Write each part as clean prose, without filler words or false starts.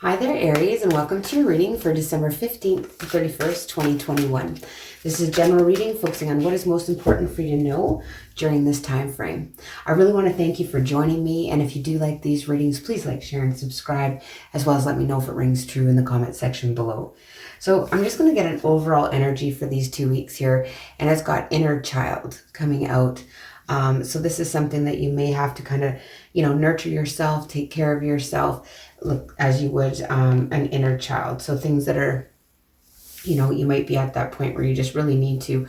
Hi there, Aries, and welcome to your reading for December 15th to 31st, 2021. This is a general reading focusing on what is most important for you to know during this time frame. I really want to thank you for joining me, and if you do like these readings, please like, share, and subscribe, as well as let me know if it rings true in the comment section below. So I'm just going to get an overall energy for these 2 weeks here, and it's got inner child coming out. So this is something that you may have to kind of, nurture yourself, take care of yourself, look as you would an inner child. So things that are, you might be at that point where you just really need to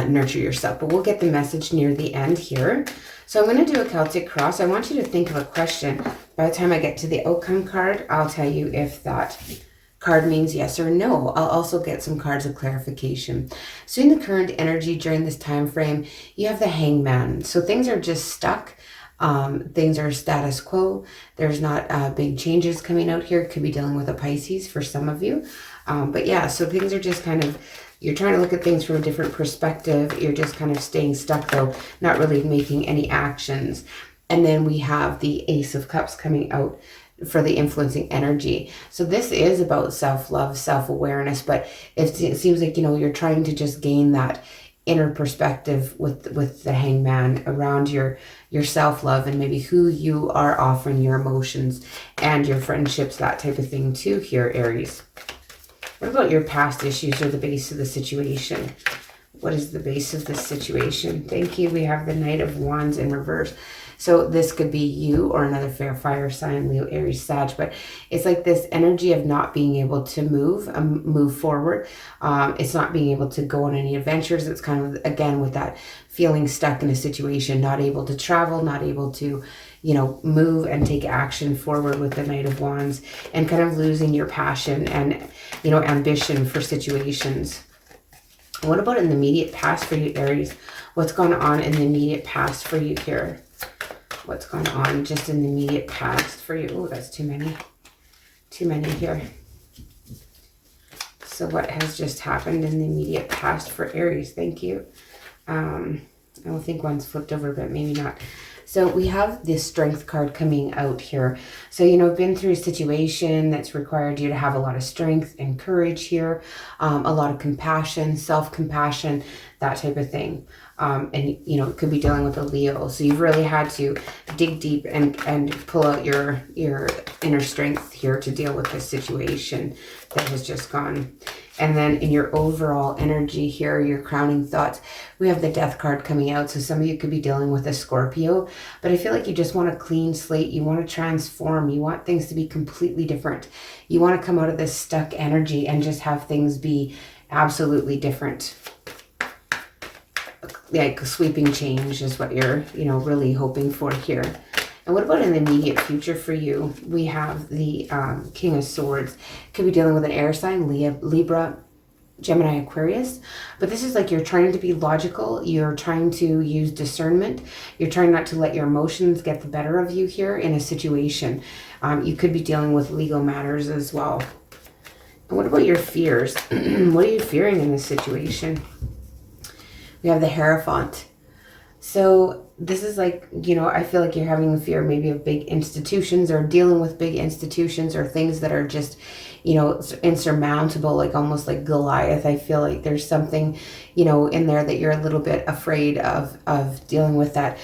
nurture yourself. But we'll get the message near the end here. So I'm going to do a Celtic cross. I want you to think of a question. By the time I get to the outcome card, I'll tell you if that card means yes or no. I'll also get some cards of clarification. So in the current energy during this time frame, you have the Hangman. So things are just stuck. Things are status quo. There's not big changes coming out here. Could be dealing with a Pisces for some of you. But yeah, so things are just kind of, you're trying to look at things from a different perspective. You're just kind of staying stuck though, not really making any actions. And then we have the Ace of Cups coming out for the influencing energy. So this is about self-love, self-awareness, but it seems like, you're trying to just gain that inner perspective with the Hangman around your self-love and maybe who you are offering your emotions and your friendships, that type of thing too here, Aries. What about your past issues or the base of the situation? What is the base of this situation? Thank you. We have the Knight of Wands in reverse. So this could be you or another fair fire sign, Leo, Aries, Sag, but it's like this energy of not being able to move forward. It's not being able to go on any adventures. It's kind of, again, with that feeling stuck in a situation, not able to travel, not able to, move and take action forward with the Knight of Wands, and kind of losing your passion and, ambition for situations. What about in the immediate past for you, Aries? What's going on in the immediate past for you here? What's going on just in the immediate past for you? Oh, that's too many. Too many here. So what has just happened in the immediate past for Aries? Thank you. I don't think one's flipped over, but maybe not. So we have this Strength card coming out here. So, been through a situation that's required you to have a lot of strength and courage here, a lot of compassion, self-compassion, that type of thing. And, it could be dealing with a Leo. So you've really had to dig deep and pull out your inner strength here to deal with this situation that has just gone. And then in your overall energy here, your crowning thoughts, we have the Death card coming out. So some of you could be dealing with a Scorpio, but I feel like you just want a clean slate. You want to transform. You want things to be completely different. You want to come out of this stuck energy and just have things be absolutely different. Like sweeping change is what you're, really hoping for here. And what about in the immediate future for you? We have the King of Swords. Could be dealing with an air sign, Libra, Gemini, Aquarius. But this is like you're trying to be logical. You're trying to use discernment. You're trying not to let your emotions get the better of you here in a situation. You could be dealing with legal matters as well. And what about your fears? What are you fearing in this situation? We have the Hierophant. So this is like, I feel like you're having a fear maybe of big institutions or dealing with big institutions or things that are just, insurmountable, like almost like Goliath. I feel like there's something, in there that you're a little bit afraid of dealing with that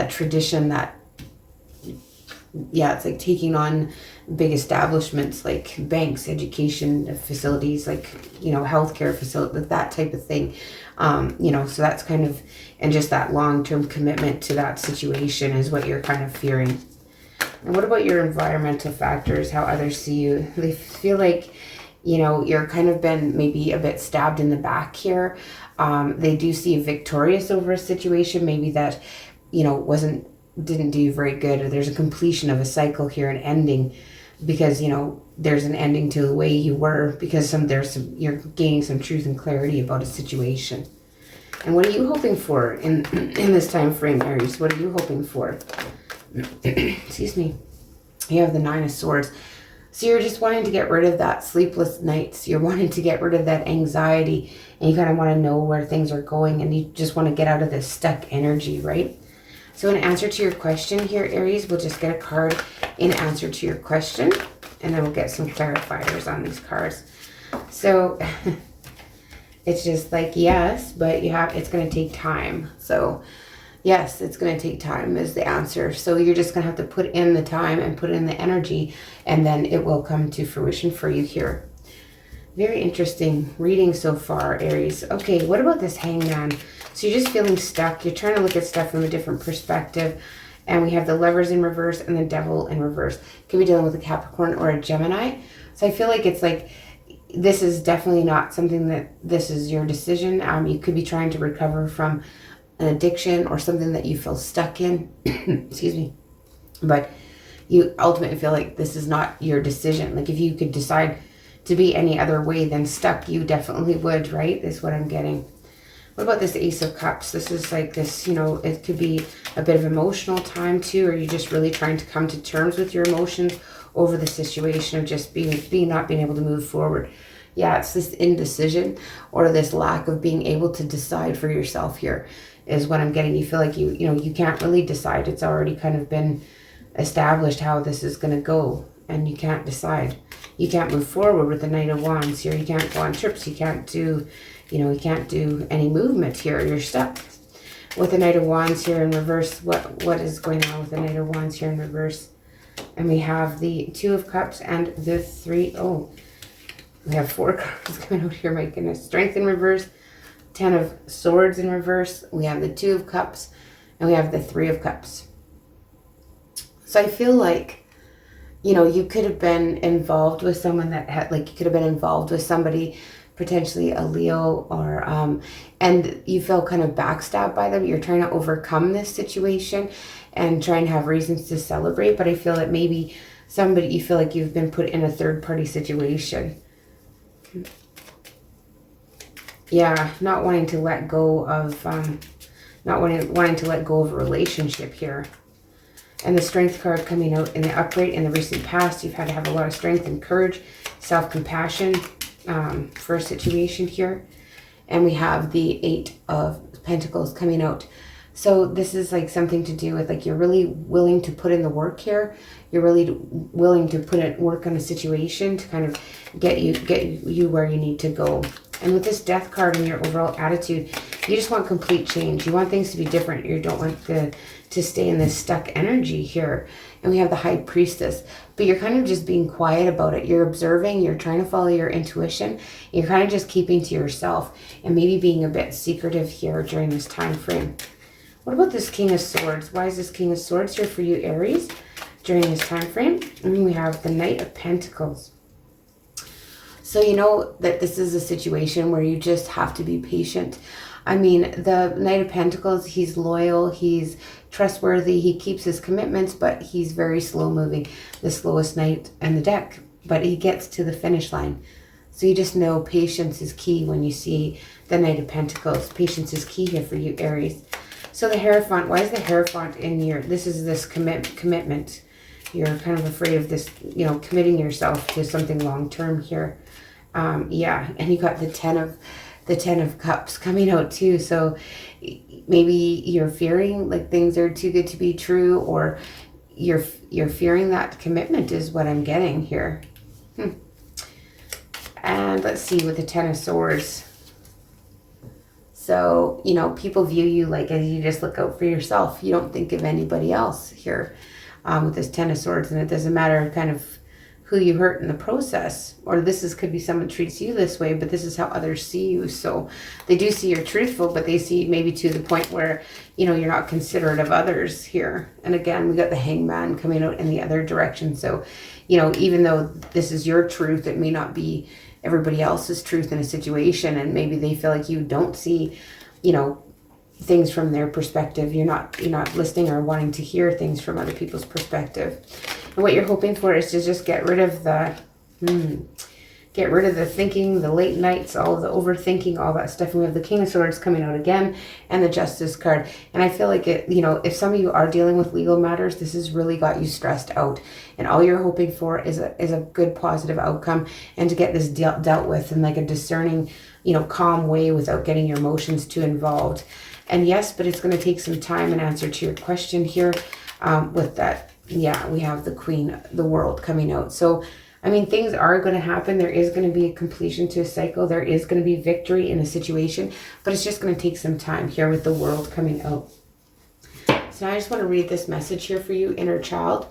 tradition that, yeah, it's like taking on big establishments like banks, education facilities, like, healthcare facilities, that type of thing. So that's kind of, and just that long-term commitment to that situation is what you're kind of fearing. And what about your environmental factors, how others see you? They feel like, you're kind of been maybe a bit stabbed in the back here. They do see you victorious over a situation, maybe that, didn't do you very good, or there's a completion of a cycle here, an ending, because, there's an ending to the way you were, because you're gaining some truth and clarity about a situation. And what are you hoping for in this time frame, Aries? What are you hoping for? Excuse me. You have the Nine of Swords. So you're just wanting to get rid of that sleepless nights. You're wanting to get rid of that anxiety, and you kind of want to know where things are going, and you just want to get out of this stuck energy, right? So in answer to your question here, Aries, we'll just get a card in answer to your question. And then we'll get some clarifiers on these cards. So it's just like, yes, but it's going to take time. So yes, it's going to take time is the answer. So you're just going to have to put in the time and put in the energy, and then it will come to fruition for you here. Very interesting reading so far, Aries. Okay, what about this Hangman? So you're just feeling stuck. You're trying to look at stuff from a different perspective. And we have the Lovers in reverse and the Devil in reverse. Could be dealing with a Capricorn or a Gemini. So I feel like it's like, this is definitely not something that this is your decision. You could be trying to recover from an addiction or something that you feel stuck in. Excuse me. But you ultimately feel like this is not your decision. Like if you could decide to be any other way than stuck, you definitely would, right? Is what I'm getting. What about this Ace of Cups? This is like this, you know, it could be a bit of emotional time too, or you're just really trying to come to terms with your emotions over the situation of just not being able to move forward. Yeah, it's this indecision or this lack of being able to decide for yourself here is what I'm getting. You feel like you can't really decide. It's already kind of been established how this is going to go, and you can't decide. You can't move forward with the Knight of Wands here. You can't go on trips. You can't do, you can't do any movement here. You're stuck. With the Knight of Wands here in reverse, what is going on with the Knight of Wands here in reverse? And we have the Two of Cups and the Three. Oh, we have 4 cards coming out here. My goodness. Strength in reverse. 10 of Swords in reverse. We have the 2 of Cups. And we have the 3 of Cups. So I feel like, you could have been involved with someone that had, like, you could have been involved with somebody, potentially a Leo, or, and you feel kind of backstabbed by them. You're trying to overcome this situation and trying to have reasons to celebrate. But I feel that maybe you feel like you've been put in a third-party situation. Yeah, not wanting to let go of, wanting to let go of a relationship here. And the Strength card coming out in the upright in the recent past. You've had to have a lot of strength and courage, self-compassion for a situation here. And we have the 8 of Pentacles coming out. So this is like something to do with, like, you're really willing to put in the work here. You're really willing to put in work on a situation to kind of get you where you need to go. And with this Death card and your overall attitude, you just want complete change. You want things to be different. You don't want to stay in this stuck energy here. And we have the High Priestess. But you're kind of just being quiet about it. You're observing. You're trying to follow your intuition. You're kind of just keeping to yourself and maybe being a bit secretive here during this time frame. What about this King of Swords? Why is this King of Swords here for you, Aries, during this time frame? And then we have the Knight of Pentacles. So you know that this is a situation where you just have to be patient. I mean, the Knight of Pentacles, he's loyal, he's trustworthy, he keeps his commitments, but he's very slow moving, the slowest knight in the deck. But he gets to the finish line. So you just know patience is key when you see the Knight of Pentacles. Patience is key here for you, Aries. So the Hierophant, why is the Hierophant in your, this is this commitment. You're kind of afraid of this, committing yourself to something long-term here. Yeah, and you got the 10 of Cups coming out too. So maybe you're fearing like things are too good to be true, or you're fearing that commitment is what I'm getting here. And let's see with the 10 of Swords. So, people view you like as you just look out for yourself. You don't think of anybody else here with this 10 of Swords. And it doesn't matter kind of who you hurt in the process, or could be someone treats you this way, but this is how others see you. So they do see you're truthful, but they see maybe to the point where, you're not considerate of others here. And again, we got the Hangman coming out in the other direction. So, even though this is your truth, it may not be everybody else's truth in a situation. And maybe they feel like you don't see, things from their perspective. You're not listening or wanting to hear things from other people's perspective. And what you're hoping for is to just get rid of the thinking, the late nights, all of the overthinking, all that stuff. And we have the King of Swords coming out again and the Justice card. And I feel like it, if some of you are dealing with legal matters, this has really got you stressed out. And all you're hoping for is a good positive outcome, and to get this dealt with in like a discerning, calm way without getting your emotions too involved. And yes, but it's going to take some time in answer to your question here with that. Yeah, we have the Queen, the World coming out. So I mean, things are going to happen. There is going to be a completion to a cycle. There is going to be victory in a situation, but it's just going to take some time here with the World coming out. So now I just want to read this message here for you, inner child,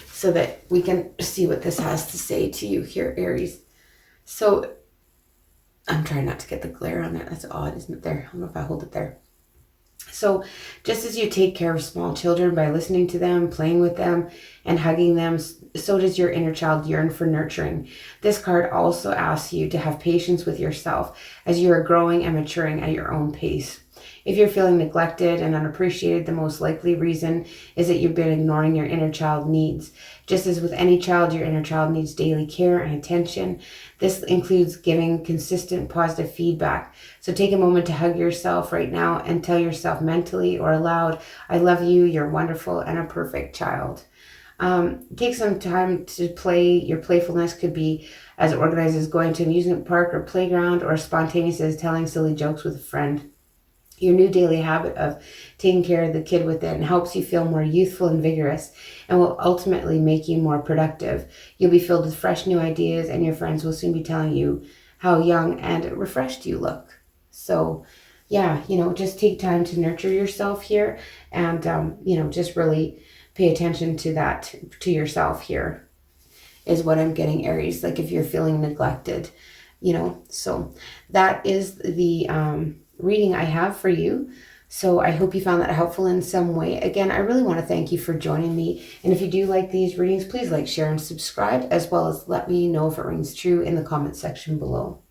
so that we can see what this has to say to you here, Aries. So I'm trying not to get the glare on that. That's odd, isn't it there? I don't know if I hold it there. So just as you take care of small children by listening to them, playing with them, and hugging them, so does your inner child yearn for nurturing. This card also asks you to have patience with yourself as you are growing and maturing at your own pace. If you're feeling neglected and unappreciated, the most likely reason is that you've been ignoring your inner child needs. Just as with any child, your inner child needs daily care and attention. This includes giving consistent positive feedback. So take a moment to hug yourself right now and tell yourself mentally or aloud, I love you, you're wonderful, and a perfect child. Take some time to play. Your playfulness could be as organized as going to an amusement park or playground, or spontaneous as telling silly jokes with a friend. Your new daily habit of taking care of the kid within helps you feel more youthful and vigorous, and will ultimately make you more productive. You'll be filled with fresh new ideas, and your friends will soon be telling you how young and refreshed you look. So yeah, just take time to nurture yourself here, and just really pay attention to that, to yourself here, is what I'm getting, Aries. Like if you're feeling neglected, so that is the reading I have for you. So I hope you found that helpful in some way. Again, I really want to thank you for joining me. And if you do like these readings, please like, share, and subscribe, as well as let me know if it rings true in the comment section below.